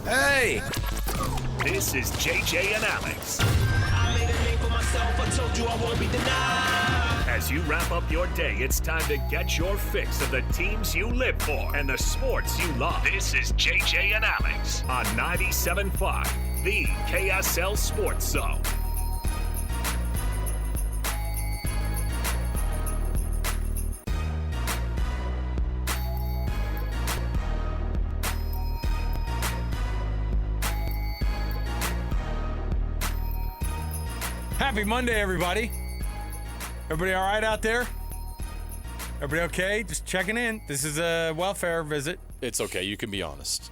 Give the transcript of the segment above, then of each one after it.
Hey! This is JJ and Alex. I made a name for myself. I told you I won't be denied. As you wrap up your day, it's time to get your fix of the teams you live for and the sports you love. This is JJ and Alex on 97.5, the KSL Sports Zone. Happy Monday, everybody. Everybody all right out there? Everybody okay? Just checking in. This is a welfare visit. It's okay. You can be honest.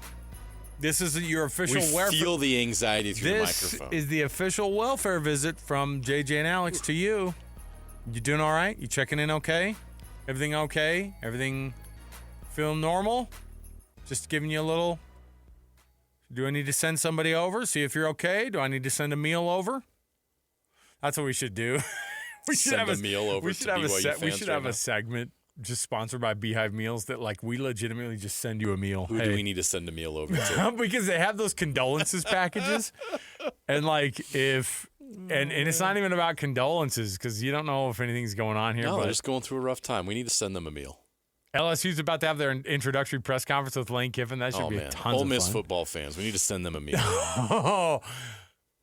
This is your official We welfare. feel the anxiety through the This microphone. is the official welfare visit from JJ and Alex to you. You doing all right? You checking in okay? Everything okay? Everything feeling normal? Just giving you a little. Do I need to send somebody over? See if you're okay? Do I need to send a meal over? That's what we should do. We should Send have a meal over we should to have BYU we fans should right have now. a segment just sponsored by Beehive Meals that like we legitimately just send you a meal. Who do we need to send a meal over to? Because they have those condolences packages, and like if and it's not even about condolences because you don't know if anything's going on here. No, but they're just going through a rough time. We need to send them a meal. LSU's about to have their introductory press conference with Lane Kiffin. That should Oh, be man. tons Ole of Miss fun. football fans, we need to send them a meal. Oh,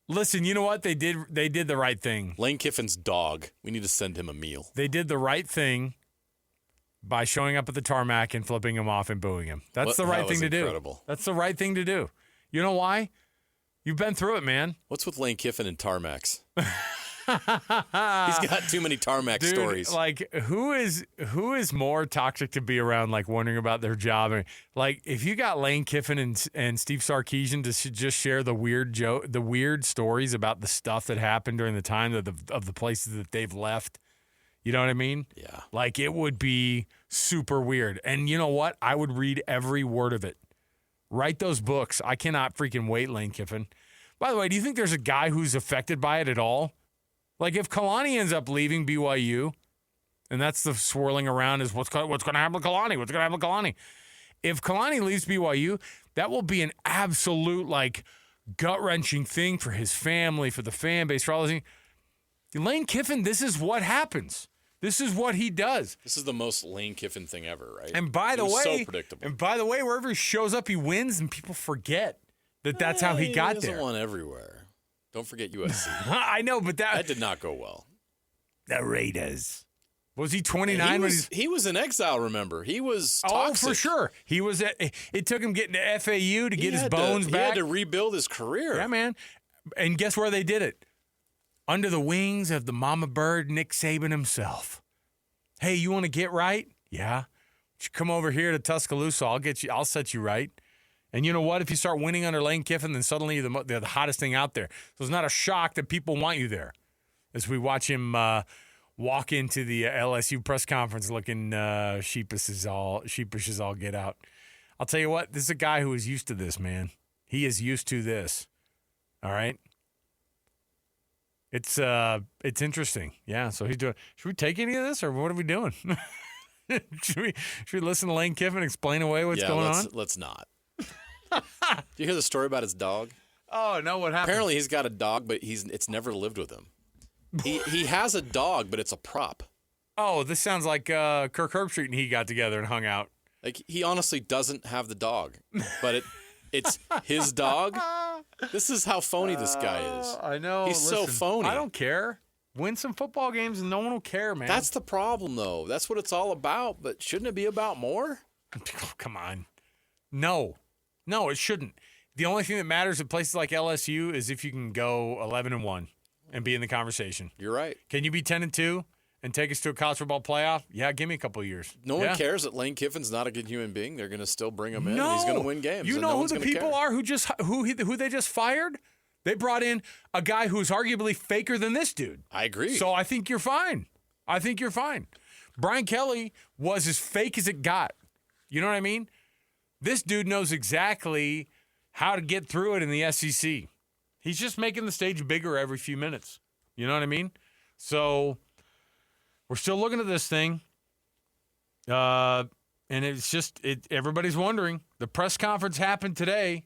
listen, you know what they did? They did the right thing. Lane Kiffin's dog, we need to send him a meal. They did the right thing by showing up at the tarmac and flipping him off and booing him. That's the right That was thing to incredible. do. That's the right thing to do. You know why? You've been through it, man. What's with Lane Kiffin and tarmacs? He's got too many tarmac Dude, stories. like who is more toxic to be around? Like wondering about their job. Like if you got Lane Kiffin and Steve Sarkisian to just share the weird stories about the stuff that happened during the time of the places that they've left. You know what I mean? Yeah. Like it would be super weird. And you know what? I would read every word of it. Write those books. I cannot freaking wait, Lane Kiffin. By the way, do you think there's a guy who's affected by it at all? Like if Kalani ends up leaving BYU, and that's the swirling around is what's going to happen to Kalani? What's going to happen to Kalani? If Kalani leaves BYU, that will be an absolute like gut-wrenching thing for his family, for the fan base, for all this thing. Lane Kiffin, this is what happens. This is what he does. This is the most Lane Kiffin thing ever, right? And by the It was way, so predictable. And by the way, wherever he shows up, he wins, and people forget that that's how he got doesn't there. won everywhere. Don't forget USC. I know, but That did not go well. the Raiders. Was he 29 when He was in exile, remember? He was toxic. Oh, for sure. He was. It took him getting to FAU to get his bones He back. had to rebuild his career. Yeah, man. And guess where they did it? Under the wings of the mama bird, Nick Saban himself. Hey, you want to get right? Yeah. You come over here to Tuscaloosa. I'll set you right. And you know what? If you start winning under Lane Kiffin, then suddenly they're the hottest thing out there. So it's not a shock that people want you there. As we watch him walk into the LSU press conference looking sheepish as all get out. I'll tell you what, this is a guy who is used to this, man. He is used to this. All right? It's interesting. Yeah, so he's doing. Should we take any of this, or what are we doing? should we listen to Lane Kiffin explain away what's going on? Let's not. Do you hear the story about his dog? Oh no, what happened? Apparently he's got a dog, but it's never lived with him. He has a dog, but it's a prop. Oh, this sounds like Kirk Herbstreit and he got together and hung out. Like he honestly doesn't have the dog, but it's his dog. This is how phony this guy is. I know. He's so phony. I don't care. Win some football games and no one will care, man. That's the problem, though. That's what it's all about. But shouldn't it be about more? Come on. No, it shouldn't. The only thing that matters at places like LSU is if you can go 11-1 and be in the conversation. You're right. Can you be 10-2 and take us to a college football playoff? Yeah, give me a couple of years. No one cares that Lane Kiffin's not a good human being. They're going to still bring him in, No, and he's going to win games. You and know no who one's the gonna people care. are who they just fired? They brought in a guy who's arguably faker than this dude. I agree. So I think you're fine. Brian Kelly was as fake as it got. You know what I mean? This dude knows exactly how to get through it in the SEC. He's just making the stage bigger every few minutes. You know what I mean? So we're still looking at this thing. And it's just, everybody's wondering. The press conference happened today.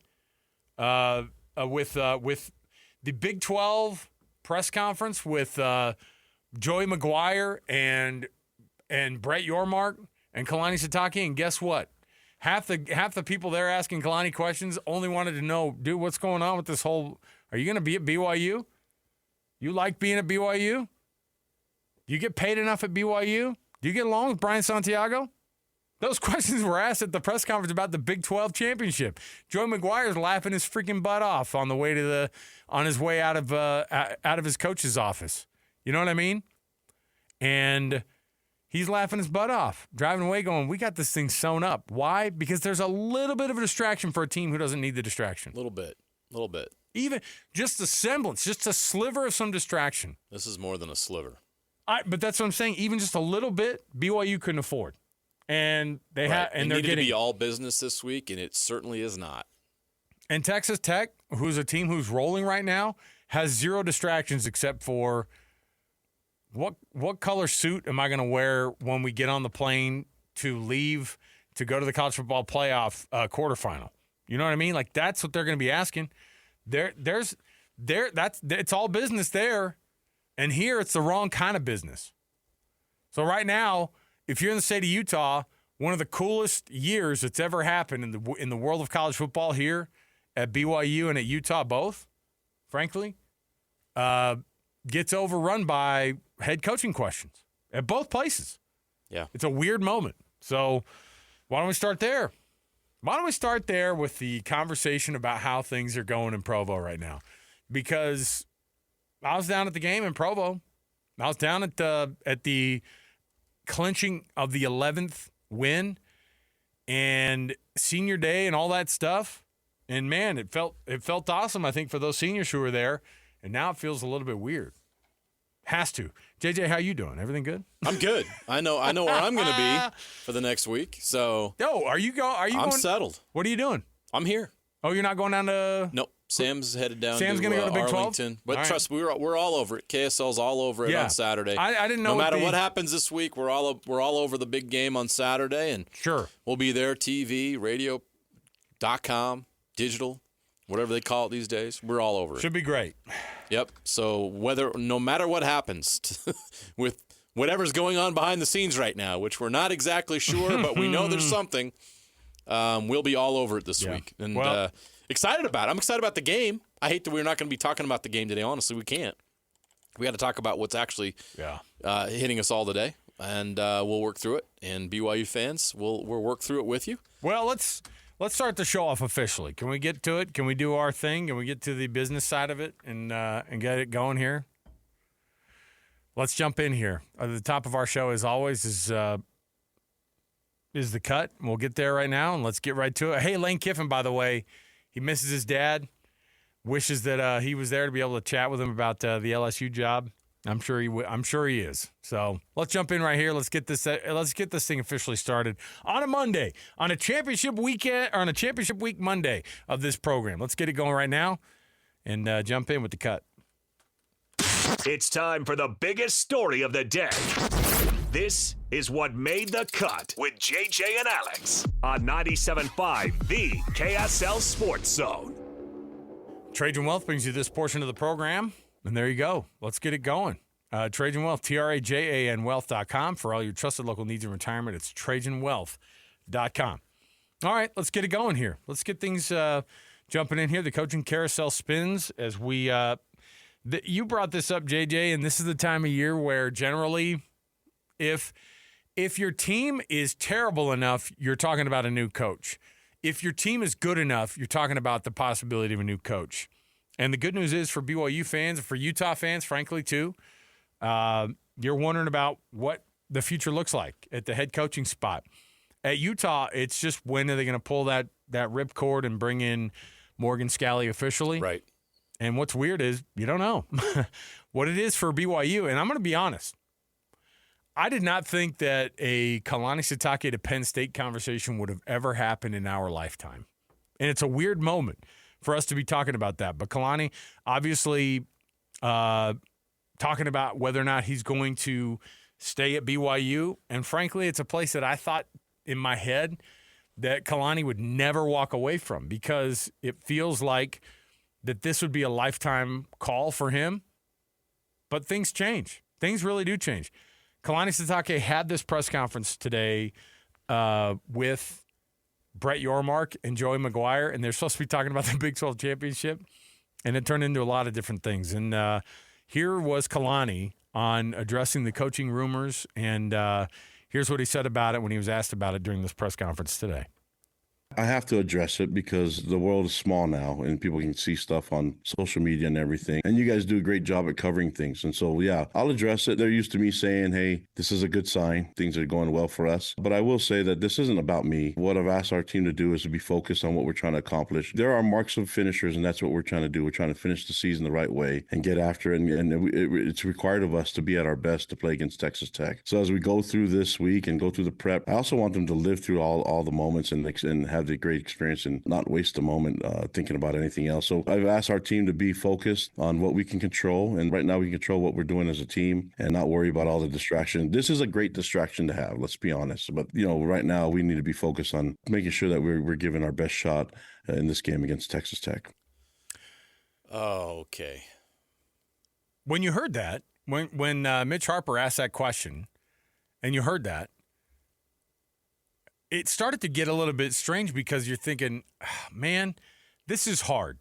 with the Big 12 press conference with Joey McGuire and Brett Yormark and Kalani Sitake, and guess what? Half the people there asking Kalani questions only wanted to know, dude, what's going on with this whole? Are you going to be at BYU? You like being at BYU? You get paid enough at BYU? Do you get along with Brian Santiago? Those questions were asked at the press conference about the Big 12 championship. Joey McGuire's laughing his freaking butt off on the way to on his way out of his coach's office. You know what I mean? And he's laughing his butt off, driving away going, we got this thing sewn up. Why? Because there's a little bit of a distraction for a team who doesn't need the distraction. A little bit. Even just a semblance, just a sliver of some distraction. This is more than a sliver. But that's what I'm saying. Even just a little bit, BYU couldn't afford. And they have, and they're getting to be all business this week, and it certainly is not. And Texas Tech, who's a team who's rolling right now, has zero distractions except for what color suit am I going to wear when we get on the plane to leave to go to the college football playoff quarterfinal? You know what I mean? Like that's what they're going to be asking. It's all business there, and here it's the wrong kind of business. So right now, if you're in the state of Utah, one of the coolest years that's ever happened in the world of college football here at BYU and at Utah both, frankly, gets overrun by head coaching questions at both places. Yeah. It's a weird moment. So why don't we start there? Why don't we start there with the conversation about how things are going in Provo right now? Because I was down at the game in Provo. I was down at the clinching of the 11th win and senior day and all that stuff. And man, it felt awesome, I think, for those seniors who were there. And now it feels a little bit weird. Has to. JJ, how you doing? Everything good? I'm good. I know where I'm going to be for the next week. So I'm going? Settled. What are you doing? I'm here. Oh, you're not going down to? Nope. Sam's headed down. Sam's going to go to Big 12. Arlington. But trust me, we're all over it. KSL's all over it on Saturday. I didn't know. No matter what happens this week, we're all over the big game on Saturday, and sure we'll be there. TV, radio.com, digital, whatever they call it these days. We're all over it. Should be great. Yep. So no matter what happens with whatever's going on behind the scenes right now, which we're not exactly sure, but we know there's something, we'll be all over it this week. And excited about it. I'm excited about the game. I hate that we're not going to be talking about the game today. Honestly, we can't. We got to talk about what's actually hitting us all today, and we'll work through it. And BYU fans, we'll work through it with you. Well, let's start the show off officially. Can we get to it? Can we do our thing? Can we get to the business side of it and get it going here? Let's jump in here. At the top of our show, as always, is the cut. We'll get there right now, and let's get right to it. Hey, Lane Kiffin, by the way, he misses his dad. Wishes that he was there to be able to chat with him about the LSU job. I'm sure he is. So let's jump in right here. Let's get this thing officially started on a Monday, on a championship weekend, or on a championship week Monday of this program. Let's get it going right now, and jump in with the cut. It's time for the biggest story of the day. This is what made the cut with JJ and Alex on 97.5, the KSL Sports Zone. Trajan Wealth brings you this portion of the program, and there you go. Let's get it going. Trajan Wealth, TRAJAN Wealth.com for all your trusted local needs in retirement. It's TrajanWealth.com. All right, let's get it going here. Let's get things jumping in here. The coaching carousel spins as we you brought this up, JJ, and this is the time of year where generally if your team is terrible enough, you're talking about a new coach. If your team is good enough, you're talking about the possibility of a new coach. And the good news is for BYU fans and for Utah fans, frankly, too, you're wondering about what the future looks like at the head coaching spot. At Utah, it's just when are they going to pull that ripcord and bring in Morgan Scalley officially? Right. And what's weird is you don't know what it is for BYU. And I'm going to be honest. I did not think that a Kalani Sitake to Penn State conversation would have ever happened in our lifetime. And it's a weird moment for us to be talking about that. But Kalani, obviously, talking about whether or not he's going to stay at BYU. And frankly, it's a place that I thought in my head that Kalani would never walk away from, because it feels like that this would be a lifetime call for him. But things change. Things really do change. Kalani Sitake had this press conference today with Brett Yormark and Joey McGuire, and they're supposed to be talking about the Big 12 championship, and it turned into a lot of different things. And here was Kalani on addressing the coaching rumors, and here's what he said about it when he was asked about it during this press conference today. I have to address it because the world is small now and people can see stuff on social media and everything. And you guys do a great job at covering things. And so, yeah, I'll address it. They're used to me saying, hey, this is a good sign. Things are going well for us. But I will say that this isn't about me. What I've asked our team to do is to be focused on what we're trying to accomplish. There are marks of finishers, and that's what we're trying to do. We're trying to finish the season the right way and get after it. And it's required of us to be at our best to play against Texas Tech. So as we go through this week and go through the prep, I also want them to live through all the moments and have the great experience and not waste a moment thinking about anything else. So I've asked our team to be focused on what we can control. And right now we can control what we're doing as a team and not worry about all the distraction. This is a great distraction to have, let's be honest. But, right now we need to be focused on making sure that we're giving our best shot in this game against Texas Tech. Oh, okay. When you heard that, when Mitch Harper asked that question, and you heard that, it started to get a little bit strange, because you're thinking, man, this is hard.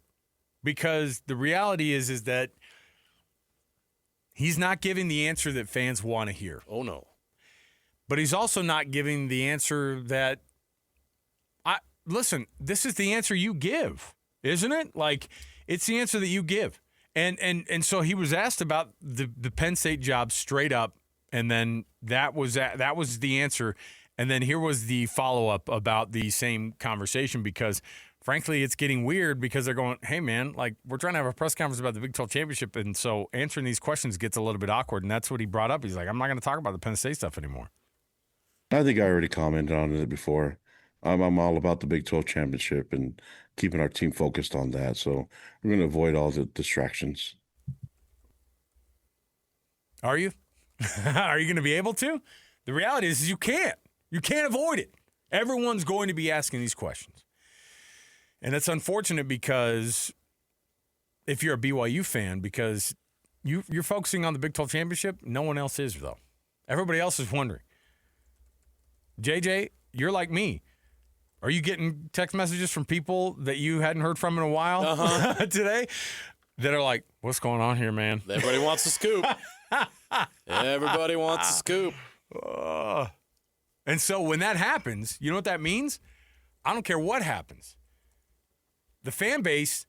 Because the reality is that he's not giving the answer that fans want to hear. Oh, no. But he's also not giving the answer that listen, this is the answer you give, isn't it? Like, it's the answer that you give. And so he was asked about the Penn State job straight up, and then that was the answer. And then here was the follow-up about the same conversation, because, frankly, it's getting weird, because they're going, hey, man, like, we're trying to have a press conference about the Big 12 championship, and so answering these questions gets a little bit awkward, and that's what he brought up. He's like, I'm not going to talk about the Penn State stuff anymore. I think I already commented on it before. I'm all about the Big 12 championship and keeping our team focused on that, so we're going to avoid all the distractions. Are you? Are you going to be able to? The reality is you can't. You can't avoid it. Everyone's going to be asking these questions. And it's unfortunate, because if you're a BYU fan, because you're focusing on the Big 12 championship, no one else is, though. Everybody else is wondering. JJ, you're like me. Are you getting text messages from people that you hadn't heard from in a while today that are like, what's going on here, man? Everybody wants a scoop. Everybody wants a scoop. And so when that happens, you know what that means? I don't care what happens. The fan base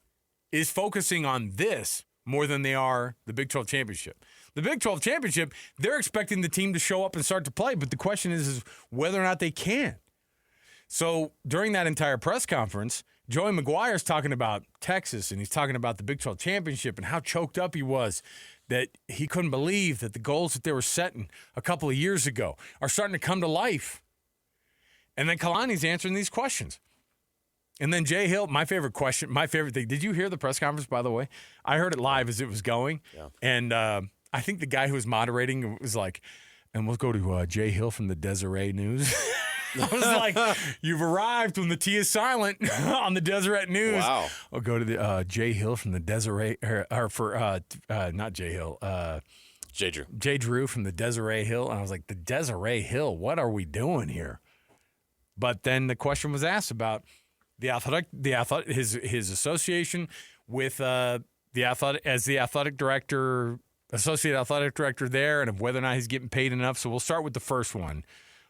is focusing on this more than they are the Big 12 championship. The Big 12 championship, they're expecting the team to show up and start to play, but the question is whether or not they can. So during that entire press conference, Joey McGuire's talking about Texas, and he's talking about the Big 12 championship and how choked up he was, that he couldn't believe that the goals that they were setting a couple of years ago are starting to come to life. And then Kalani's answering these questions. And then Jay Hill, my favorite thing. Did you hear the press conference, by the way? I heard it live as it was going. Yeah. And I think the guy who was moderating was like, and we'll go to Jay Hill from the Deseret News. I was like, you've arrived when the T is silent on the Deseret News. Wow. I'll go to the Jay Hill from the Deseret, not Jay Hill. Jay Drew. Jay Drew from the Deseret Hill. And I was like, the Deseret Hill, what are we doing here? But then the question was asked about his association with the athletic director, associate athletic director there, and of whether or not he's getting paid enough. So we'll start with the first one.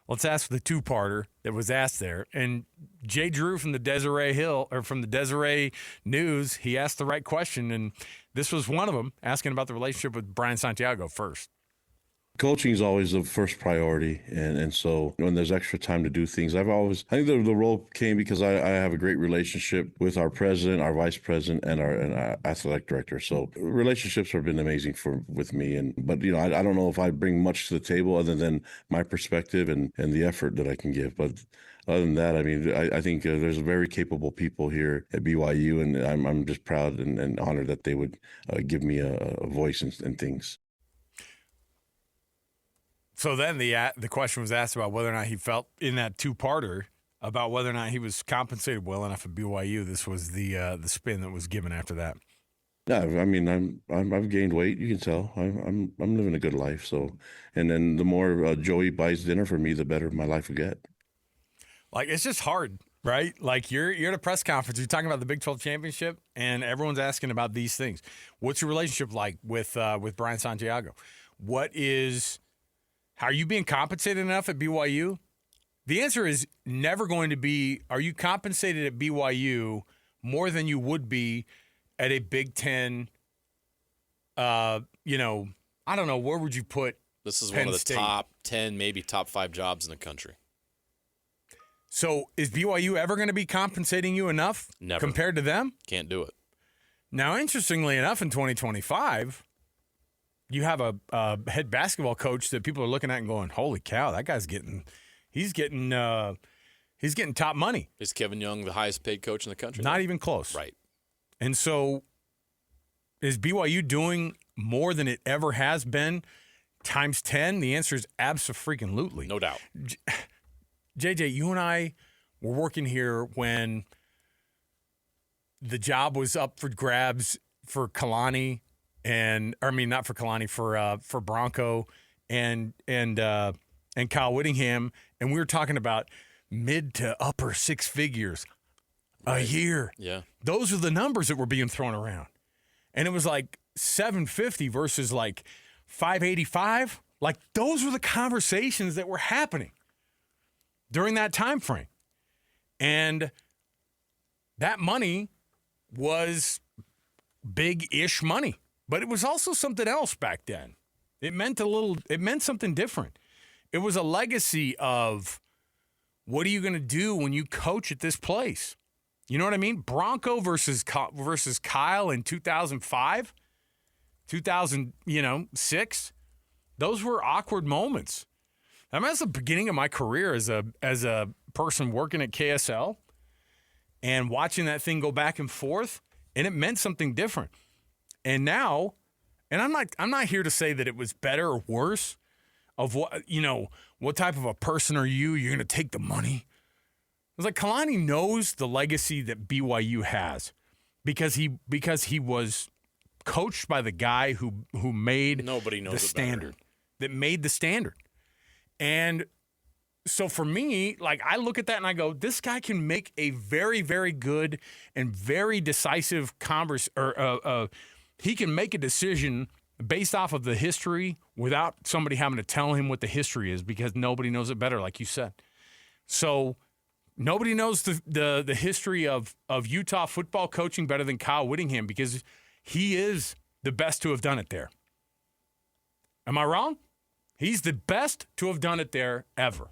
Let's ask the two-parter that was asked there. And Jay Drew from the Deseret News, he asked the right question, and this was one of them, asking about the relationship with Brian Santiago first. Coaching is always the first priority, and so when there's extra time to do things, I think the role came because I have a great relationship with our president, our vice president, and our athletic director. So relationships have been amazing with me, but I don't know if I bring much to the table other than my perspective and the effort that I can give. But other than that, I mean, I think there's very capable people here at BYU, and I'm just proud and honored that they would give me a voice and things. So then the question was asked about whether or not he felt in that two-parter about whether or not he was compensated well enough at BYU. This was the spin that was given after that. Yeah, I mean, I've gained weight. You can tell. I'm living a good life. So, and then the more Joey buys dinner for me, the better my life will get. Like, it's just hard, right? Like, you're at a press conference, you're talking about the Big 12 championship, and everyone's asking about these things. What's your relationship like with Brian Santiago? How are you being compensated enough at BYU? The answer is never going to be, are you compensated at BYU more than you would be at a Big Ten, I don't know, where would you put This is Penn one of the State? top 10, maybe top 5 jobs in the country. So is BYU ever going to be compensating you enough Never. compared to them? Can't do it. Now, interestingly enough, in 2025, you have a head basketball coach that people are looking at and going, holy cow, that guy's he's getting top money. Is Kevin Young the highest paid coach in the country? Not even close. Right. And so is BYU doing more than it ever has been times 10? The answer is abso-freaking-lutely. No doubt. JJ, you and I were working here when the job was up for grabs for Kalani not for Kalani, for Bronco and Kyle Whittingham, and we were talking about mid to upper six figures a year. Yeah. Those are the numbers that were being thrown around. And it was like 750 versus like 585. Like, those were the conversations that were happening during that time frame. And that money was big-ish money. But it was also something else back then. It meant something different. It was a legacy of, what are you going to do when you coach at this place? You know what I mean? Bronco versus Kyle in 2005, 2006. Those were awkward moments. I mean, that's the beginning of my career as a person working at KSL and watching that thing go back and forth, and it meant something different. And now, and I'm not here to say that it was better or worse of what type of a person are you? You're going to take the money. It's like Kalani knows the legacy that BYU has because he was coached by the guy who made Nobody knows the standard, that made the standard. And so for me, like, I look at that and I go, this guy can make a very, very good and very decisive he can make a decision based off of the history without somebody having to tell him what the history is, because nobody knows it better, like you said. So nobody knows the history of Utah football coaching better than Kyle Whittingham, because he is the best to have done it there. Am I wrong? He's the best to have done it there ever.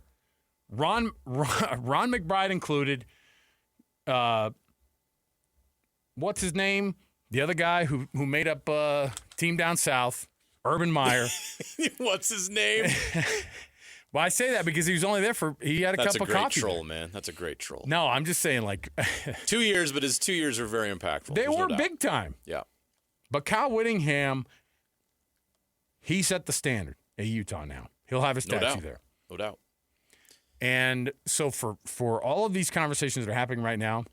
Ron McBride included. What's his name? The other guy who made up Team Down South, Urban Meyer. What's his name? Well, I say that because he was only there he had a cup of coffee. That's a great troll, man. That's a great troll. No, I'm just saying, like 2 years, but his 2 years are very impactful. They There's were no doubt. big time. Yeah. But Kyle Whittingham, he set the standard at Utah now. He'll have a statue there. No doubt. And so for all of these conversations that are happening right now,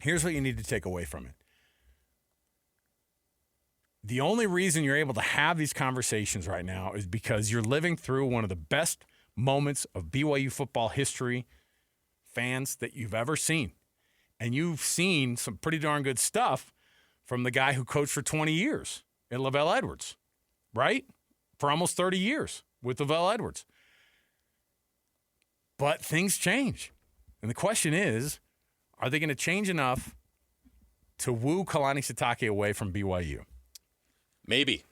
here's what you need to take away from it. The only reason you're able to have these conversations right now is because you're living through one of the best moments of BYU football history, fans, that you've ever seen. And you've seen some pretty darn good stuff from the guy who coached for 20 years at Lavelle Edwards, right? For almost 30 years with Lavelle Edwards. But things change. And the question is, are they going to change enough to woo Kalani Sitake away from BYU? Maybe.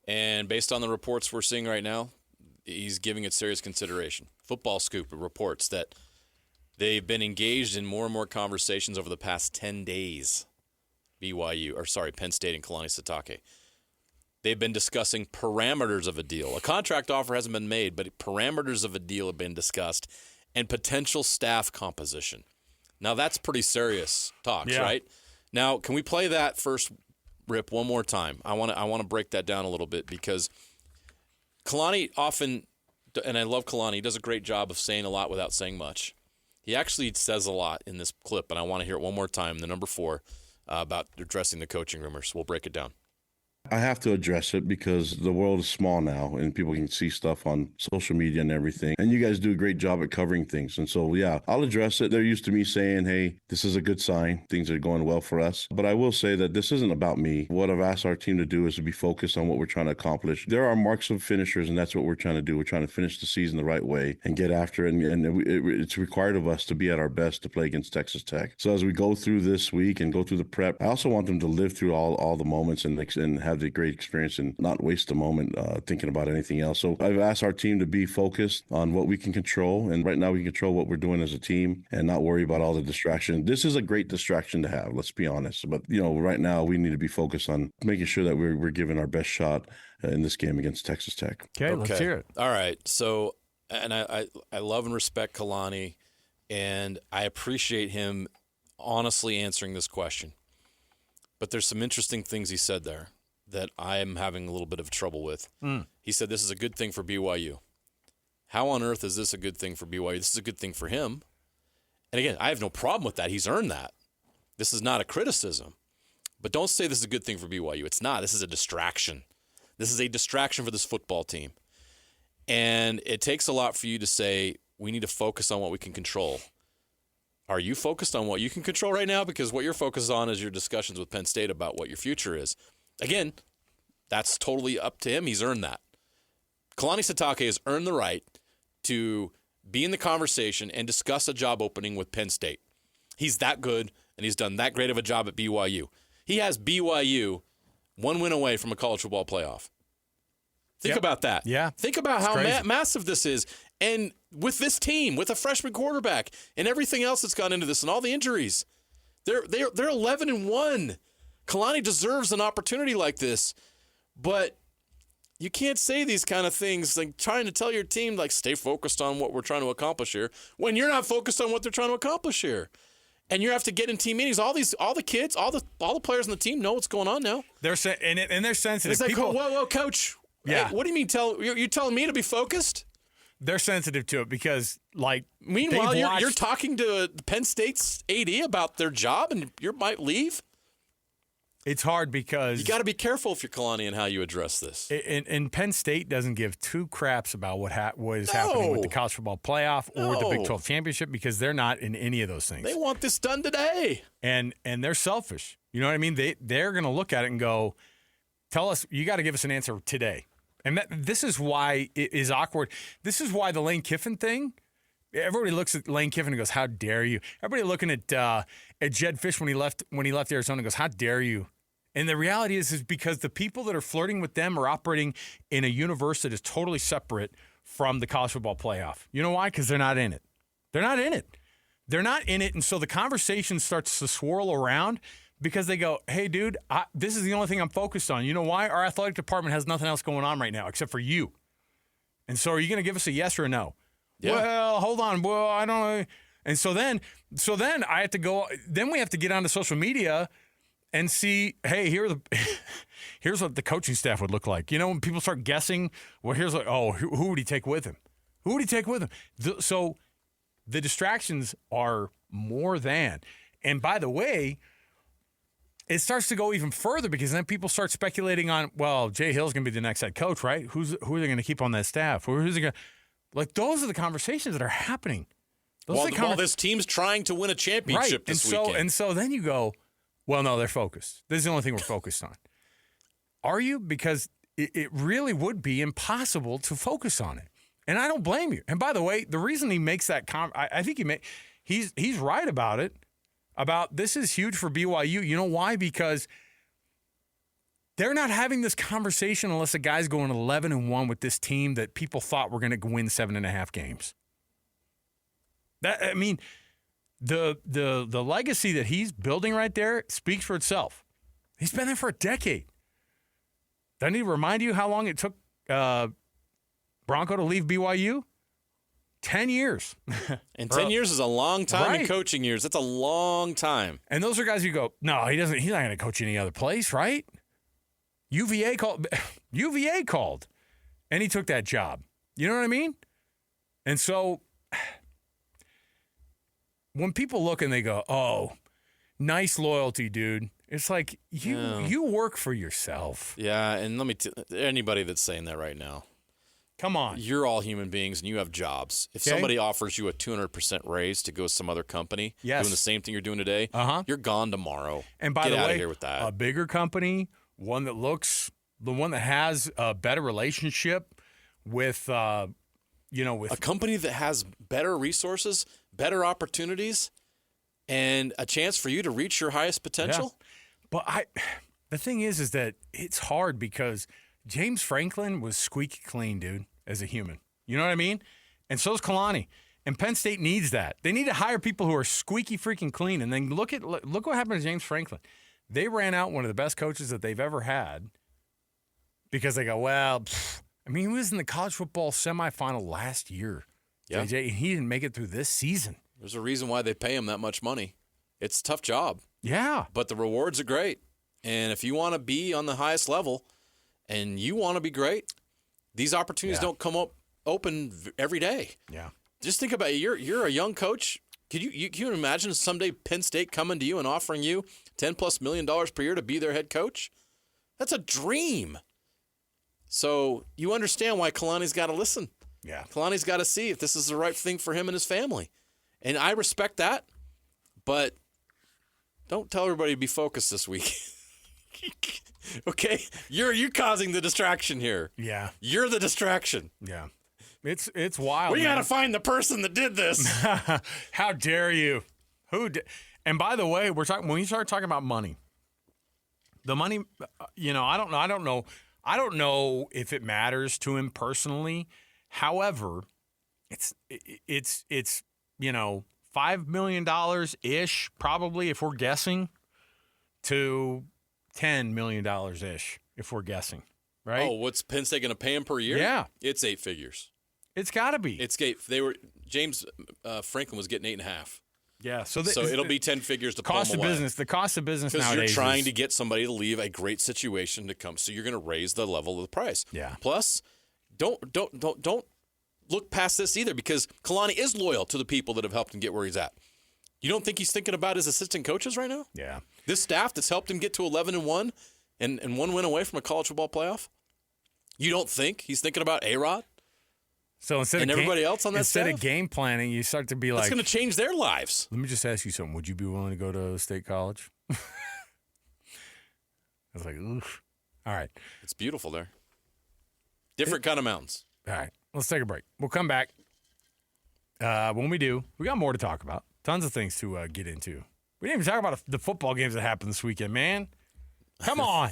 And based on the reports we're seeing right now, he's giving it serious consideration. Football Scoop reports that they've been engaged in more and more conversations over the past 10 days. Penn State and Kalani Sitake. They've been discussing parameters of a deal. A contract offer hasn't been made, but parameters of a deal have been discussed, and potential staff composition. Now, that's pretty serious talks, right? Now, can we play that first rip one more time? I want to break that down a little bit, because Kalani often, and I love Kalani, he does a great job of saying a lot without saying much. He actually says a lot in this clip, and I want to hear it one more time, the number 4, about addressing the coaching rumors. We'll break it down. I have to address it because the world is small now and people can see stuff on social media and everything. And you guys do a great job at covering things. And so, yeah, I'll address it. They're used to me saying, hey, this is a good sign. Things are going well for us. But I will say that this isn't about me. What I've asked our team to do is to be focused on what we're trying to accomplish. There are marks of finishers, and that's what we're trying to do. We're trying to finish the season the right way and get after it. And it's required of us to be at our best to play against Texas Tech. So as we go through this week and go through the prep, I also want them to live through all the moments and have the great experience and not waste a moment thinking about anything else. So I've asked our team to be focused on what we can control. And right now we can control what we're doing as a team and not worry about all the distraction. This is a great distraction to have, let's be honest. But, right now we need to be focused on making sure that we're giving our best shot in this game against Texas Tech. Okay, let's hear it. All right. So, and I love and respect Kalani, and I appreciate him honestly answering this question. But there's some interesting things he said there that I am having a little bit of trouble with. He said this is a good thing for BYU. How on earth is this a good thing for BYU? This is a good thing for him. And again, I have no problem with that. He's earned that. This is not a criticism. But don't say this is a good thing for BYU. It's not. This is a distraction. This is a distraction for this football team. And it takes a lot for you to say, we need to focus on what we can control. Are you focused on what you can control right now? Because what you're focused on is your discussions with Penn State about what your future is. Again, that's totally up to him. He's earned that. Kalani Sitake has earned the right to be in the conversation and discuss a job opening with Penn State. He's that good, and he's done that great of a job at BYU. He has BYU one win away from a college football playoff. Think about that. Yeah. Think about how massive this is. And with this team, with a freshman quarterback, and everything else that's gone into this, and all the injuries, they're 11-1. Kalani deserves an opportunity like this, but you can't say these kind of things, like trying to tell your team, like, stay focused on what we're trying to accomplish here, when you're not focused on what they're trying to accomplish here. And you have to get in team meetings. All the kids, all the players on the team know what's going on now. They're sensitive. It's like, whoa, coach. Yeah. Hey, what do you mean? You're telling me to be focused? They're sensitive to it because, meanwhile, you're talking to Penn State's AD about their job, and you might leave. It's hard because you got to be careful if you're Kalani and how you address this. And Penn State doesn't give two craps about what is happening with the college football playoff or the Big 12 championship because they're not in any of those things. They want this done today, and they're selfish. You know what I mean? They're going to look at it and go, "Tell us, you got to give us an answer today." And this is why it is awkward. This is why the Lane Kiffin thing. Everybody looks at Lane Kiffin and goes, "How dare you?" Everybody looking at Jed Fish when he left Arizona goes, "How dare you?" And the reality is because the people that are flirting with them are operating in a universe that is totally separate from the college football playoff. You know why? Because they're not in it. They're not in it. They're not in it, and so the conversation starts to swirl around because they go, "Hey, dude, this is the only thing I'm focused on." You know why? Our athletic department has nothing else going on right now except for you. And so are you going to give us a yes or a no? Yeah. Well, hold on. Well, I don't know. And so then I have to go. Then we have to get onto social media and see, hey, here's what the coaching staff would look like. You know, when people start guessing, well, here's who would he take with him? Who would he take with him? So the distractions are more than. And by the way, it starts to go even further because then people start speculating on, well, Jay Hill's going to be the next head coach, right? Who are they going to keep on that staff? Who's he going to? Like, those are the conversations that are happening. While this team's trying to win a championship this weekend. And so then you go, well, no, they're focused. This is the only thing we're focused on. Are you? Because it really would be impossible to focus on it. And I don't blame you. And by the way, the reason he makes that I think he's right about it. About this is huge for BYU. You know why? Because they're not having this conversation unless a guy's going 11-1 with this team that people thought were going to win 7.5 games. The legacy that he's building right there speaks for itself. He's been there for a decade. Doesn't he remind you how long it took Bronco to leave BYU? 10 years. And 10 years is a long time in coaching years. That's a long time. And those are guys you go, no, he doesn't. He's not going to coach any other place, right? UVA called, and he took that job. You know what I mean? And so when people look and they go, "Oh, nice loyalty, dude," it's like you work for yourself. Yeah, and let me anybody that's saying that right now, come on, you're all human beings and you have jobs. If somebody offers you a 200% raise to go to some other company doing the same thing you're doing today, you're gone tomorrow. And by Get the out way, of here with that. a bigger company, one that has a better relationship with, with a company that has better resources, better opportunities, and a chance for you to reach your highest potential. Yeah. But the thing is that it's hard because James Franklin was squeaky clean, dude, as a human. You know what I mean? And so's Kalani. And Penn State needs that. They need to hire people who are squeaky freaking clean. And then look what happened to James Franklin. They ran out one of the best coaches that they've ever had because they go, he was in the college football semifinal last year, JJ, and he didn't make it through this season. There's a reason why they pay him that much money. It's a tough job. Yeah. But the rewards are great. And if you want to be on the highest level and you want to be great, these opportunities don't come up open every day. Yeah. Just think about it. You're a young coach. Can you imagine someday Penn State coming to you and offering you $10+ million per year to be their head coach? That's a dream. So you understand why Kalani's got to listen. Yeah. Kalani's got to see if this is the right thing for him and his family. And I respect that, but don't tell everybody to be focused this week. Okay? You're causing the distraction here. Yeah. You're the distraction. Yeah. It's wild. We got to find the person that did this. How dare you? And by the way, when you start talking about money, the money, I don't know if it matters to him personally. However, it's $5 million ish, probably, if we're guessing, to $10 million ish, if we're guessing, right? Oh, what's Penn State going to pay him per year? Yeah, it's 8 figures. It's got to be. James Franklin was getting 8.5. Yeah, so it'll be 10 figures to cost pull of away. business. The cost of business because nowadays you're trying to get somebody to leave a great situation to come, so you're going to raise the level of the price. Yeah. Plus, don't look past this either, because Kalani is loyal to the people that have helped him get where he's at. You don't think he's thinking about his assistant coaches right now? Yeah. This staff that's helped him get to 11-1 and one win away from a college football playoff. You don't think he's thinking about A-Rod? So instead of game planning, you start to be like, it's going to change their lives. Let me just ask you something. Would you be willing to go to state college? I was like, oof. All right. It's beautiful there. Different kind of mountains. All right. Let's take a break. We'll come back. When we do, we got more to talk about. Tons of things to get into. We didn't even talk about the football games that happened this weekend, man. Come on.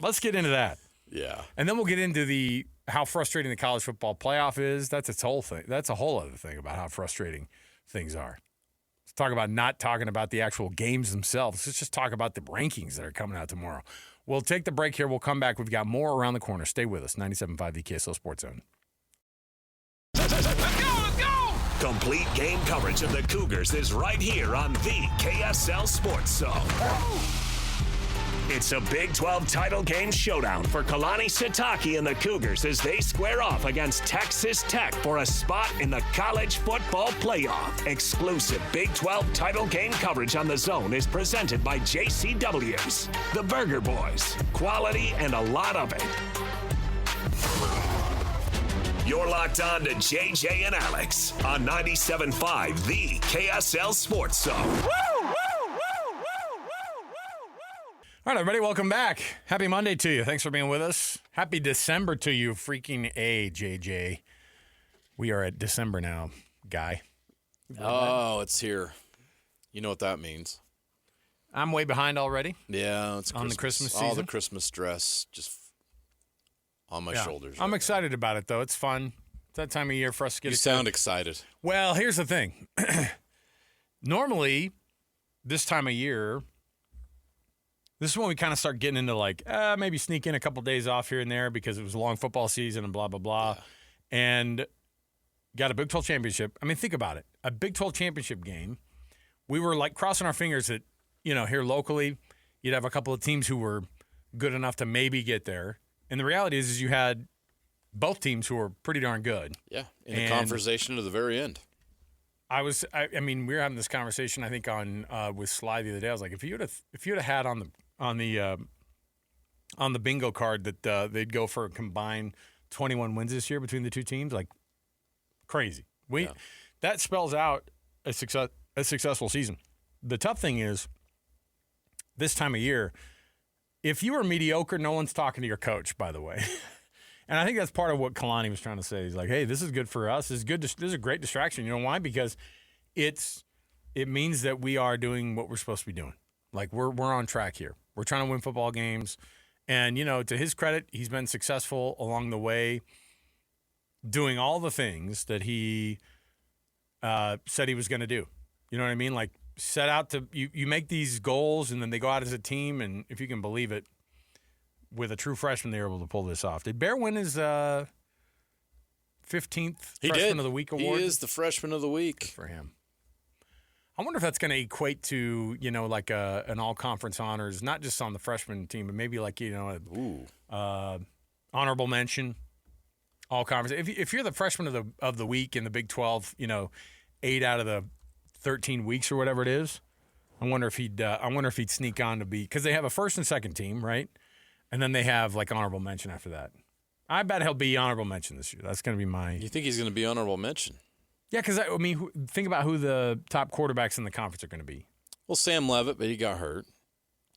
Let's get into that. Yeah. And then we'll get into how frustrating the college football playoff is. That's its whole thing. That's a whole other thing about how frustrating things are. Let's talk about not talking about the actual games themselves. Let's just talk about the rankings that are coming out tomorrow. We'll take the break here. We'll come back. We've got more around the corner. Stay with us. 97.5 the KSL Sports Zone. Let's go! Complete game coverage of the Cougars is right here on the KSL Sports Zone. It's a Big 12 title game showdown for Kalani Sitake and the Cougars as they square off against Texas Tech for a spot in the college football playoff. Exclusive Big 12 title game coverage on the Zone is presented by JCW's, the Burger Boys. Quality and a lot of it. You're locked on to JJ and Alex on 97.5, the KSL Sports Zone. All right, everybody, welcome back. Happy Monday to you. Thanks for being with us. Happy December to you, freaking A, JJ. We are at December now, guy. Oh, it's here. You know what that means. I'm way behind already. Yeah, it's on the Christmas All season. the Christmas stress just on my shoulders. I'm excited about it, though. It's fun. It's that time of year for us to get You sound excited. Well, here's the thing. Normally, this time of year, this is when we kind of start getting into maybe sneak in a couple days off here and there because it was a long football season and blah, blah, blah. Yeah. And got a Big 12 championship. I mean, think about it. A Big 12 championship game. We were crossing our fingers that, here locally, you'd have a couple of teams who were good enough to maybe get there. And the reality is you had both teams who were pretty darn good. Yeah, in a conversation to the very end. I mean, we were having this conversation, I think, on with Sly the other day. I was like, if you would have had on the bingo card that they'd go for a combined 21 wins this year between the two teams, like crazy. That spells out a successful season. The tough thing is, this time of year, if you were mediocre, no one's talking to your coach, by the way. And I think that's part of what Kalani was trying to say. He's like, hey, this is good for us. This is a great distraction. You know why? Because it means that we are doing what we're supposed to be doing. Like, we're on track here. We're trying to win football games. And, to his credit, he's been successful along the way, doing all the things that he said he was going to do. You know what I mean? Like, set out to you make these goals, and then they go out as a team, and if you can believe it, with a true freshman, they were able to pull this off. Did Bear win his 15th Freshman of the Week award? He is the Freshman of the Week. Good for him. I wonder if that's going to equate to, like an all-conference honors, not just on the freshman team, but maybe like, honorable mention, all-conference. If you're the Freshman of the Week in the Big 12, 8 out of the 13 weeks or whatever it is, I wonder if he'd sneak on to be, because they have a first and second team, right? And then they have, like, honorable mention after that. I bet he'll be honorable mention this year. That's going to be my... You think he's going to be honorable mention? Yeah, because, think about who the top quarterbacks in the conference are going to be. Well, Sam Levitt, but he got hurt.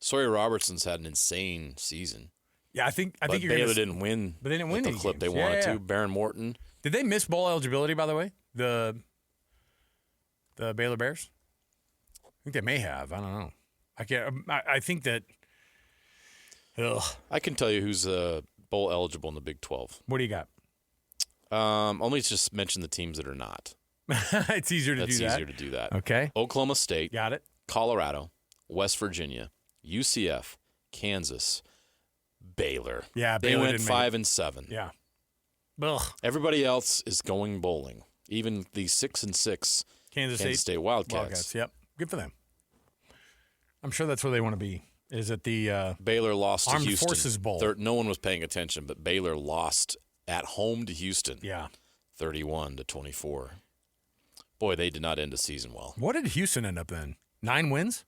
Sawyer Robertson's had an insane season. Yeah, I think you're Baylor didn't win. But they didn't win the any clip games. they wanted to. Baron Morton. Did they miss bowl eligibility, by the way? The Baylor Bears? I think they may have. I don't know. I think that... Ugh. I can tell you who's bowl eligible in the Big 12. What do you got? Only just mention the teams that are not. It's easier to That's do that. easier to do that. Okay. Oklahoma State. Got it. Colorado. West Virginia. UCF. Kansas. Baylor. Yeah, they Baylor went didn't 5 and 7. Yeah. Ugh. Everybody else is going bowling. Even the 6-6 Kansas State Wildcats. Yep. Good for them. I'm sure that's where they want to be. Is at the Baylor lost to Armed Houston. Forces Bowl. No one was paying attention, but Baylor lost at home to Houston. Yeah. 31-24. Boy, they did not end the season well. What did Houston end up in? 9 wins?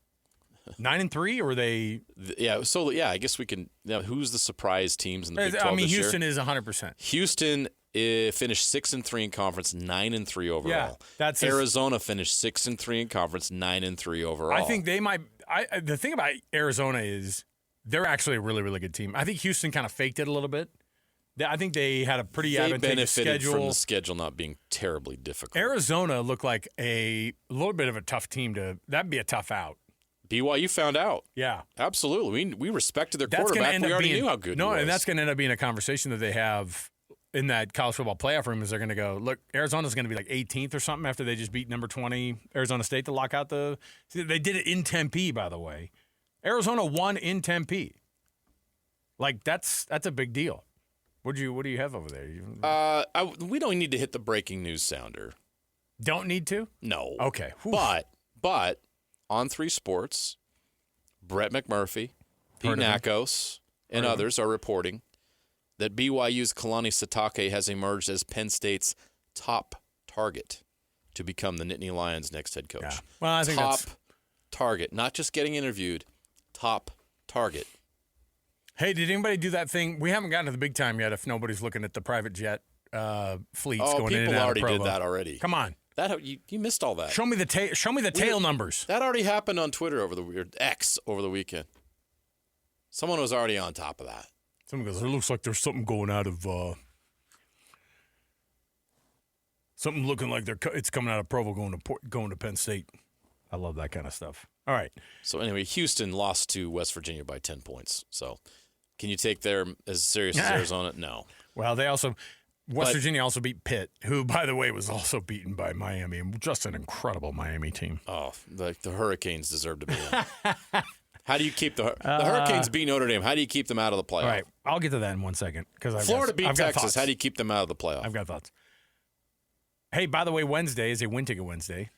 9-3, or were they? Yeah. So I guess we can. Who's the surprise teams in the Big 12 this year? Houston is 100%. Houston finished 6-3 in conference, 9-3 overall. Yeah, that's Arizona finished 6-3 in conference, 9-3 overall. I think they might. The thing about Arizona is they're actually a really, really good team. I think Houston kind of faked it a little bit. I think they had a pretty advantageous schedule. They benefited from the schedule not being terribly difficult. Arizona looked like a little bit of a tough team that'd be a tough out. BYU found out. Yeah. Absolutely. We respected their quarterback. We already knew how good he was. No, and that's going to end up being a conversation that they have in that college football playoff room. Is they're going to go, look, Arizona's going to be like 18th or something after they just beat number 20 Arizona State to lock out the – they did it in Tempe, by the way. Arizona won in Tempe. Like, that's a big deal. What do you have over there? We don't need to hit the breaking news sounder. Don't need to? No. Okay. Whew. But on 3 Sports, Brett McMurphy, Pete Nakos, and others are reporting that BYU's Kalani Sitake has emerged as Penn State's top target to become the Nittany Lions' next head coach. Yeah. Well, I think top target, not just getting interviewed, top target. Hey, did anybody do that thing? We haven't gotten to the big time yet if nobody's looking at the private jet fleets going in and out of Provo. People already did that already. Come on. You missed all that. Show me the tail numbers. That already happened on Twitter X over the weekend. Someone was already on top of that. Someone goes, it looks like there's something going out of something looking like it's coming out of Provo going to Penn State. I love that kind of stuff. All right. So anyway, Houston lost to West Virginia by 10 points. So can you take them as serious as Arizona? No. Well, West Virginia also beat Pitt, who, by the way, was also beaten by Miami. Just an incredible Miami team. Oh, the Hurricanes deserve to be in. How do you keep the Hurricanes beat Notre Dame? How do you keep them out of the playoff? All right, I'll get to that in 1 second. Florida beat Texas. How do you keep them out of the playoff? I've got thoughts. Hey, by the way, Wednesday is a Win Ticket Wednesday.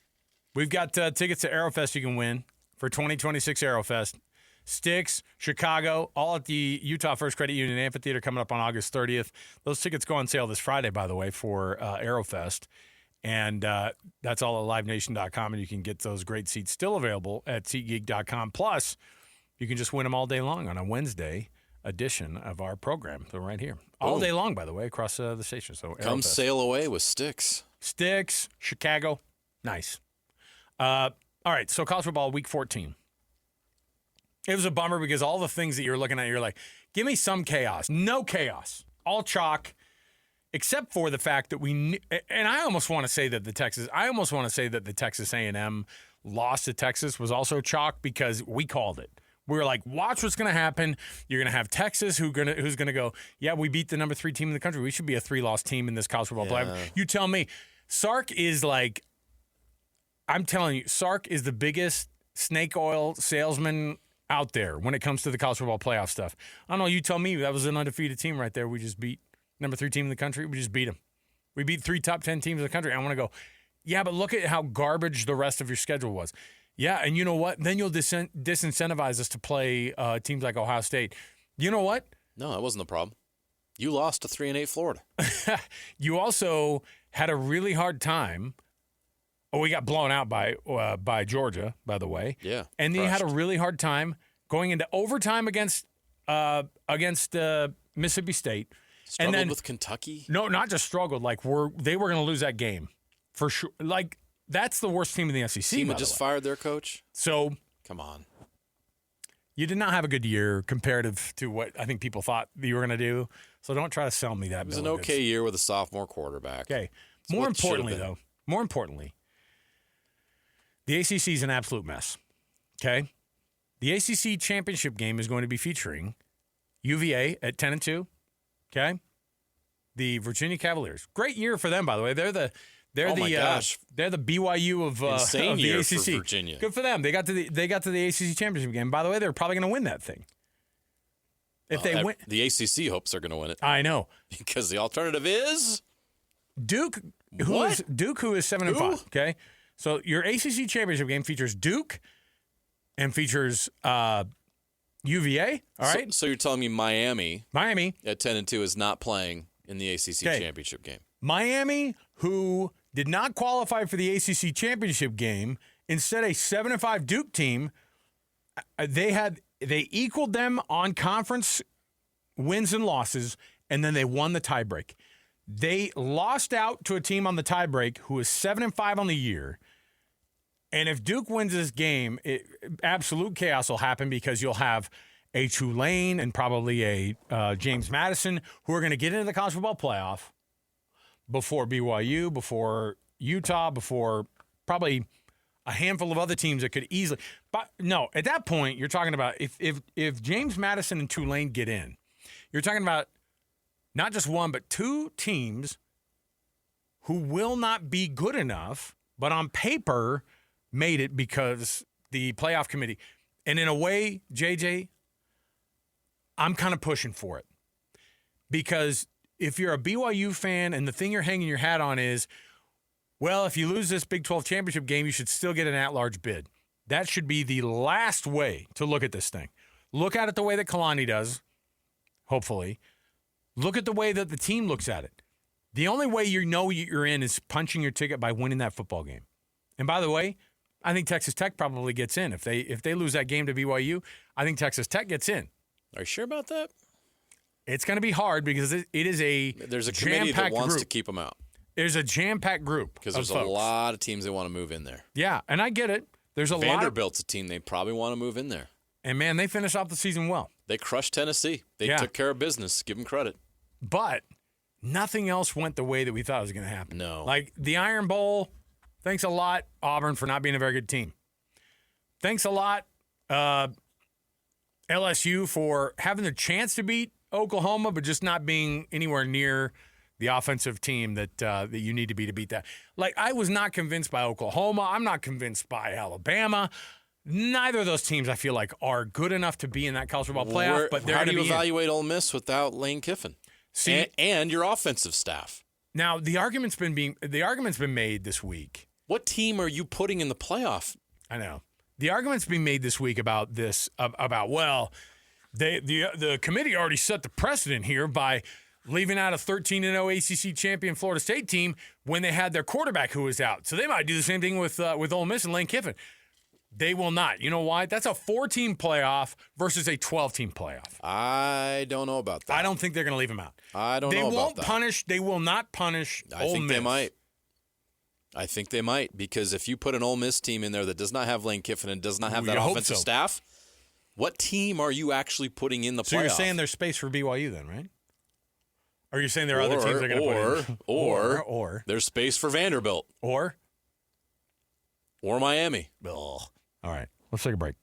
We've got tickets to Aerofest you can win for 2026 Aerofest. Sticks, Chicago, all at the Utah First Credit Union Amphitheater coming up on August 30th. Those tickets go on sale this Friday, by the way, for Aerofest. And that's all at livenation.com, and you can get those great seats still available at SeatGeek.com. Plus, you can just win them all day long on a Wednesday edition of our program. They're right here. All day long, by the way, across the station. So come sail away with Sticks. Sticks, Chicago. Nice. All right, so college football, week 14. It was a bummer because all the things that you're looking at, you're like, give me some chaos. No chaos. All chalk, except for the fact that and I almost want to say that the Texas A&M loss to Texas was also chalk because we called it. We were like, watch what's going to happen. You're going to have Texas who's going to go, yeah, we beat the number 3 team in the country. We should be a 3-loss team in this college football playoff. You tell me. Sark is like, I'm telling you, Sark is the biggest snake oil salesman out there when it comes to the college football playoff stuff. I don't know. You tell me. That was an undefeated team right there. We just beat number 3 team in the country. We just beat them. We beat 3 top 10 teams in the country. I want to go, yeah, but look at how garbage the rest of your schedule was. Yeah, and you know what? Then you'll disincentivize us to play teams like Ohio State. You know what? No, that wasn't the problem. You lost to 3-8 Florida. You also had a really hard time. Oh, we got blown out by Georgia, by the way. Yeah. And then you had a really hard time going into overtime against Mississippi State. Struggled and then, with Kentucky? No, not just struggled. Like they were going to lose that game for sure. Like that's the worst team in the SEC. Team that just fired their coach. So come on. You did not have a good year comparative to what I think people thought you were going to do. So don't try to sell me that. It was an okay year with a sophomore quarterback. Okay. More importantly, the ACC is an absolute mess. Okay. The ACC championship game is going to be featuring UVA at 10-2. Okay. The Virginia Cavaliers. Great year for them, by the way. They're the BYU of insane of the year ACC. for Virginia. Good for them. They got to the ACC championship game. By the way, they're probably going to win that thing. If they win, the ACC hopes they're going to win it. I know because the alternative is Duke. Who is 7-5? Okay, so your ACC championship game features Duke and features UVA. All right. So you're telling me Miami at 10-2 is not playing in the ACC championship game? Miami, who did not qualify for the ACC championship game, instead a 7-5 Duke team, they equaled them on conference wins and losses, and then they won the tiebreak. They lost out to a team on the tiebreak who is 7-5 on the year. And if Duke wins this game, absolute chaos will happen because you'll have a Tulane and probably a James Madison who are going to get into the college football playoff before BYU, before Utah, before probably a handful of other teams that could easily. But no, at that point, you're talking about if James Madison and Tulane get in, you're talking about not just one, but 2 teams who will not be good enough, but on paper made it because the playoff committee. And in a way, JJ, I'm kind of pushing for it. Because if you're a BYU fan and the thing you're hanging your hat on is, well, if you lose this Big 12 championship game, you should still get an at-large bid. That should be the last way to look at this thing. Look at it the way that Kalani does, hopefully. Look at the way that the team looks at it. The only way you know you're in is punching your ticket by winning that football game. And by the way, I think Texas Tech probably gets in. If they lose that game to BYU, I think Texas Tech gets in. Are you sure about that? It's going to be hard because there's a committee that wants to keep them out. There's a jam-packed group because there's a lot of teams that want to move in there. Yeah, and I get it. There's a Vanderbilt's a team they probably want to move in there. And man, they finished off the season well. They crushed Tennessee. They took care of business. Give them credit. But nothing else went the way that we thought it was going to happen. No. Like the Iron Bowl, thanks a lot, Auburn, for not being a very good team. Thanks a lot, LSU, for having the chance to beat Oklahoma, but just not being anywhere near the offensive team that you need to beat that. Like, I was not convinced by Oklahoma. I'm not convinced by Alabama. Neither of those teams, I feel like, are good enough to be in that college football playoff. But how do you evaluate Ole Miss without Lane Kiffin? See, and your offensive staff. Now, the argument's been made this week. What team are you putting in the playoff? I know. The argument's being made this week about this, the committee already set the precedent here by leaving out a 13-0 ACC champion Florida State team when they had their quarterback who was out. So they might do the same thing with Ole Miss and Lane Kiffin. They will not. You know why? That's a 4-team playoff versus a 12-team playoff. I don't know about that. I don't think they're going to leave him out. I don't know about that. They will not punish Ole Miss. I think they might. I think they might, because if you put an Ole Miss team in there that does not have Lane Kiffin and does not have that offensive staff, what team are you actually putting in the playoff? So you're saying there's space for BYU then, right? Or are you saying there are other teams they're going to put in? Or there's space for Vanderbilt. Or Miami. Ugh. All right, let's take a break.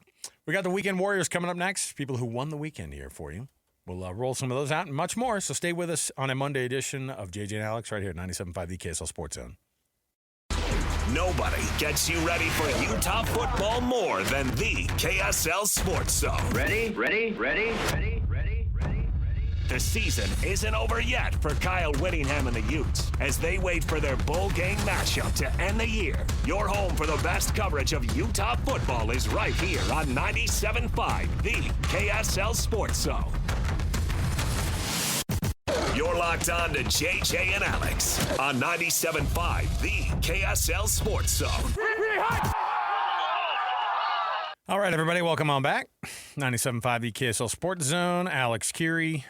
We got the Weekend Warriors coming up next, people who won the weekend here for you. We'll roll some of those out and much more, so stay with us on a Monday edition of JJ and Alex right here at 97.5 The KSL Sports Zone. Nobody gets you ready for Utah football more than the KSL Sports Zone. Ready? The season isn't over yet for Kyle Whittingham and the Utes as they wait for their bowl game matchup to end the year. Your home for the best coverage of Utah football is right here on 97.5, the KSL Sports Zone. You're locked on to JJ and Alex on 97.5, the KSL Sports Zone. All right, everybody, welcome on back. 97.5, the KSL Sports Zone. Alex Kirry,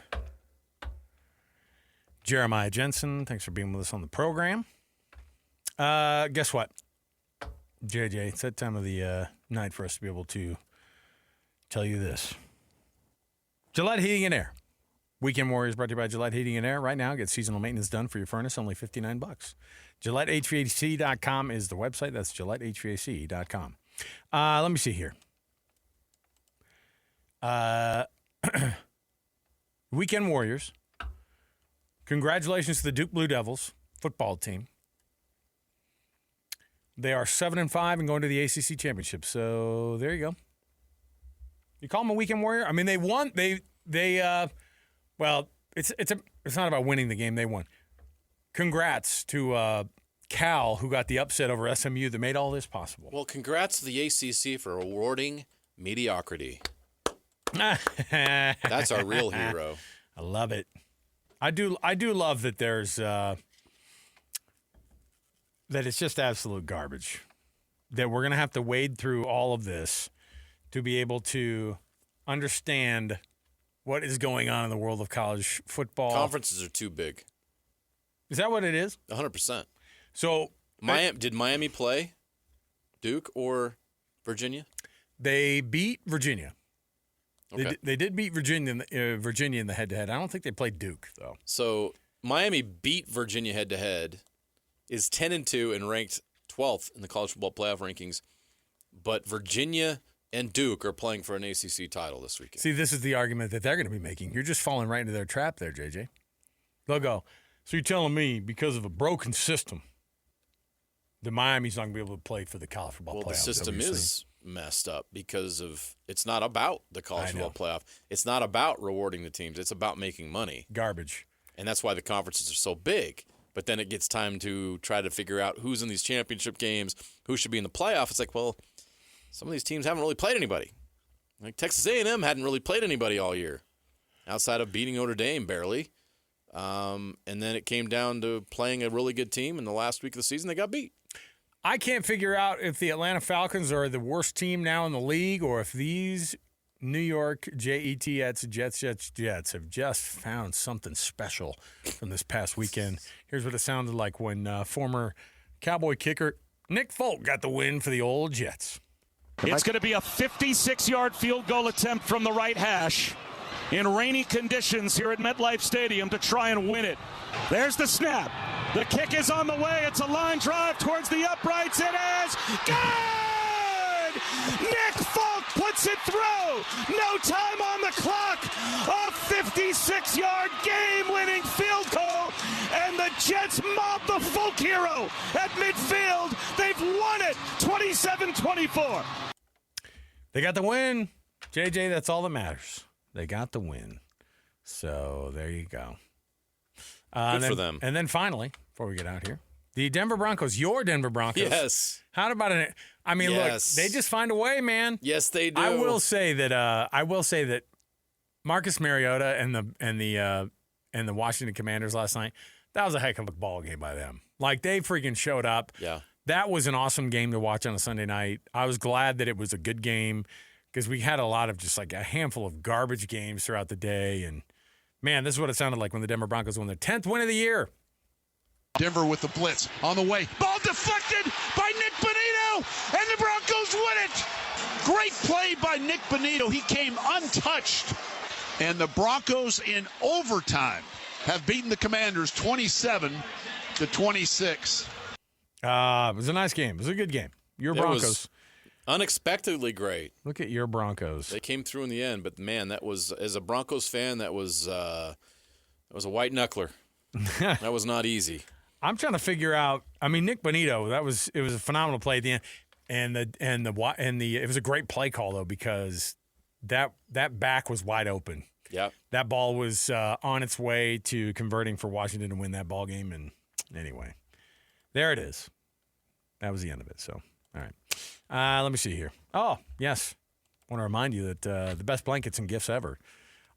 Jeremiah Jensen, thanks for being with us on the program. Guess what, JJ? It's that time of the night for us to be able to tell you this. Gillette Heating and Air. Weekend Warriors brought to you by Gillette Heating and Air. Right now, get seasonal maintenance done for your furnace, only $59. GilletteHVAC.com is the website. That's GilletteHVAC.com. Let me see here. Weekend Warriors. Congratulations to the Duke Blue Devils football team. They are 7-5 and going to the ACC championship. So there you go. You call them a Weekend Warrior? I mean, they won. Well, it's not about winning the game. They won. Congrats to Cal, who got the upset over SMU that made all this possible. Well, congrats to the ACC for awarding mediocrity. That's our real hero. I love it. I do love that there's that it's just absolute garbage. That we're going to have to wade through all of this to be able to understand what is going on in the world of college football. Conferences are too big. Is that what it is? 100%. So, did Miami play Duke or Virginia? They beat Virginia. Okay. They did beat Virginia in the head-to-head. I don't think they played Duke, though. So Miami beat Virginia head-to-head, is 10-2 and ranked 12th in the college football playoff rankings. But Virginia and Duke are playing for an ACC title this weekend. See, this is the argument that they're going to be making. You're just falling right into their trap there, JJ. They'll go, so you're telling me because of a broken system, that Miami's not going to be able to play for the college football playoff? Well, the system is messed up because of it's not about the college football playoff. It's not about rewarding the teams. It's about making money. Garbage. And that's why the conferences are so big. But then it gets time to try to figure out who's in these championship games, who should be in the playoff. It's like, well, some of these teams haven't really played anybody. Like Texas A&M hadn't really played anybody all year, outside of beating Notre Dame barely. And then it came down to playing a really good team in the last week of the season. They got beat. I can't figure out if the Atlanta Falcons are the worst team now in the league or if these New York Jets have just found something special from this past weekend. Here's what it sounded like when former Cowboy kicker Nick Folk got the win for the old Jets. It's going to be a 56-yard field goal attempt from the right hash in rainy conditions here at MetLife Stadium to try and win it. There's the snap. The kick is on the way. It's a line drive towards the uprights. It is good! Nick Folk puts it through. No time on the clock. A 56-yard game-winning field goal. And the Jets mob the Folk hero at midfield. They've won it 27-24. They got the win. JJ, that's all that matters. They got the win. So there you go. Good for them. And then finally, before we get out here, the Denver Broncos, your Denver Broncos. Yes. How about it? I mean, Yes. Look, they just find a way, man. Yes, they do. I will say that Marcus Mariota and and the Washington Commanders last night, that was a heck of a ball game by them. Like, they freaking showed up. Yeah. That was an awesome game to watch on a Sunday night. I was glad that it was a good game because we had a lot of just like a handful of garbage games throughout the day. And, man, this is what it sounded like when the Denver Broncos won their 10th win of the year. Denver with the blitz on the way. Ball deflected by Nick Bonito, and the Broncos win it. Great play by Nick Bonito. He came untouched. And the Broncos in overtime have beaten the Commanders 27-26. It was a nice game. It was a good game. Your Broncos. Was unexpectedly great. Look at your Broncos. They came through in the end, but man, that was, as a Broncos fan, that was a white knuckler. That was not easy. I'm trying to figure out. I mean, Nick Bonito. It was a phenomenal play at the end, and it was a great play call though, because that back was wide open. Yeah, that ball was on its way to converting for Washington to win that ball game. And anyway, there it is. That was the end of it. So, all right. Let me see here. Oh, yes. I want to remind you that the best blankets and gifts ever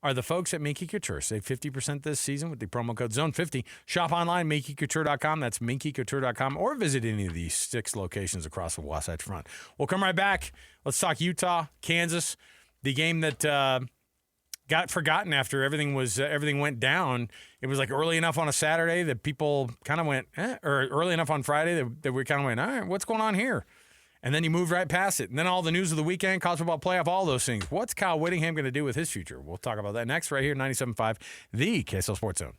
are the folks at Minky Couture. Save 50% this season with the promo code ZONE50. Shop online, minkycouture.com. That's minkycouture.com. Or visit any of these 6 locations across the Wasatch Front. We'll come right back. Let's talk Utah, Kansas, the game that got forgotten after everything went down. It was like early enough on a Saturday that people kind of went, or early enough on Friday that we kind of went, all right, what's going on here? And then you moved right past it. And then all the news of the weekend, college football playoff, all those things. What's Kyle Whittingham going to do with his future? We'll talk about that next right here, 97.5, the KSL Sports Zone.